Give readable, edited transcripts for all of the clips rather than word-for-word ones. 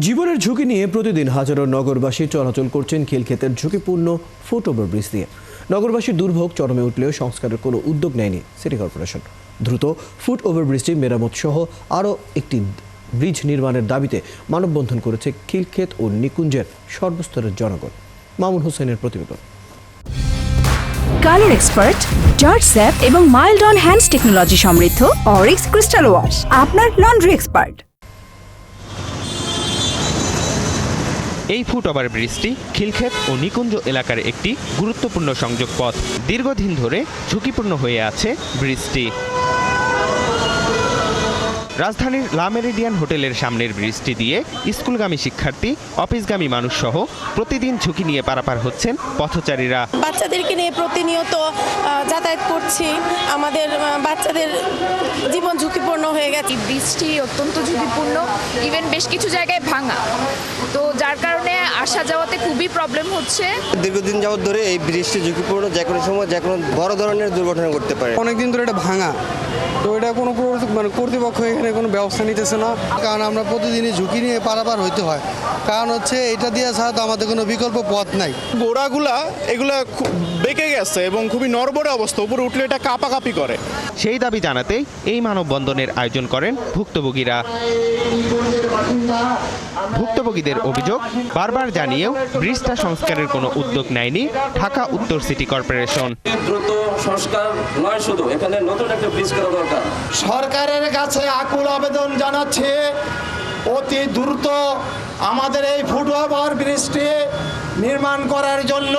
জীবনের ঝুঁকি নিয়ে প্রতিদিন হাজারো নগরবাসী চলাচল করছেন খিলক্ষেতের ঝুঁকিপূর্ণ ফুটওভার ব্রিজ দিয়ে। নগরবাসীর দুর্ভোগ চরমে উঠলেও সংস্কারের কোনো উদ্যোগ নেয়নি সিটি কর্পোরেশন। দ্রুত ফুটওভার ব্রিজটি মেরামত সহ আরও একটি ব্রিজ নির্মাণের দাবিতে মানববন্ধন করেছে খিলক্ষেত ও নিকুঞ্জের সর্বস্তরের জনগণ। মামুন হোসেনের প্রতিবেদন। কালার এক্সপার্ট, জর্জ স্যাপ এবং মাইল্ড অন হ্যান্ডস টেকনোলজি সমৃদ্ধ অরিক্স ক্রিস্টাল ওয়াশ আপনার লন্ড্রি এক্সপার্ট। এই ফুটওভার ব্রিজটি খিলক্ষেত ও নিকুঞ্জ এলাকার একটি গুরুত্বপূর্ণ সংযোগ পথ। দীর্ঘদিন ধরে ঝুঁকিপূর্ণ হয়ে আছে ব্রিজটি। রাজধানীর লা মেরিডিয়ান হোটেলের সামনের ব্রিজটি দিয়ে স্কুলগামী শিক্ষার্থী, অফিসগামী মানুষ সহ প্রতিদিন ঝুঁকি নিয়ে পারাপার হচ্ছেন পথচারীরা। বাচ্চাদেরকে নিয়ে প্রতিনিয়ত যাতায়াত করছি, আমাদের বাচ্চাদের জীবন ঝুঁকিপূর্ণ হয়ে গেছে। ব্রিজটি অত্যন্ত ঝুঁকিপূর্ণ, ইভেন বেশ কিছু জায়গায় ভাঙা, তো যার কারণে আসা যাওয়াতে খুবই প্রবলেম হচ্ছে। দীর্ঘদিন যাবত ধরে এই ব্রিজটি ঝুঁকিপূর্ণ, যে কোনো সময় যে কোনো বড় ধরনের দুর্ঘটনা ঘটতে পারে। অনেকদিন ধরে এটা ভাঙা, তো এটা কোনো কর্তৃপক্ষ এখানে কোনো ব্যবস্থা নিতেছে না। কারণ আমরা প্রতিদিনই ঝুঁকি নিয়ে পারাপার হইতে হয়, কারণ হচ্ছে এটা দিয়ে ছাড়া তো আমাদের কোনো বিকল্প পথ নাই। গোড়াগুলা এগুলা বেঁকে গেছে এবং খুবই নড়বড়ে অবস্থা, উপরে উঠলে এটা কাঁপাকাঁপি করে। সেই দাবি জানাতেই এই মানববন্ধনের আয়োজন করেন ভুক্তভোগীরা। ভুক্তভোগীদের অভিযোগ, বারবার জানিয়েও ব্রিজটা সংস্কারের কোনো উদ্যোগ নেয়নি ঢাকা উত্তর সিটি কর্পোরেশন। দ্রুত সংস্কার নয়, শুধু এখানে নতুন একটা ব্রিজ করা দরকার। সরকারের কাছে আকুল আবেদন জানাচ্ছে, অতি দ্রুত আমাদের এই ফুটওভার ব্রিজটি নির্মাণ করার জন্য।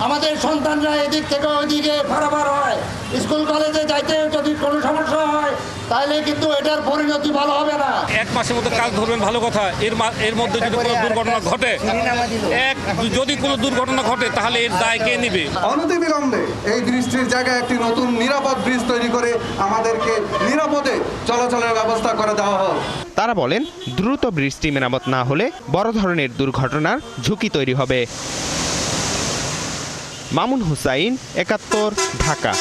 আমাদের সন্তানরা এদিক থেকে ওইদিকে পারাপার হয়, স্কুল কলেজে যাইতে যদি কোনো সমস্যা হয় তাহলে কিন্তু এটার পরিণতি ভালো হবে না। এক মাসের মধ্যে কাজ ধরবেন, ভালো কথা। এর মধ্যে যদি কোনো দুর্ঘটনা ঘটে, যদি কোনো দুর্ঘটনা ঘটে তাহলে এর দায় কে নেবে? অনতিবিলম্বে এই ব্রিজটির জায়গায় একটি নতুন নিরাপদ ব্রিজ তৈরি করে আমাদেরকে নিরাপদে চলাচলের ব্যবস্থা করে দেওয়া হোক। তারা বলেন, দ্রুত ব্রিজটি মেরামত না হলে বড় ধরনের দুর্ঘটনার ঝুঁকি তৈরি হবে। মামুন হুসাইন, ৭১, ঢাকা।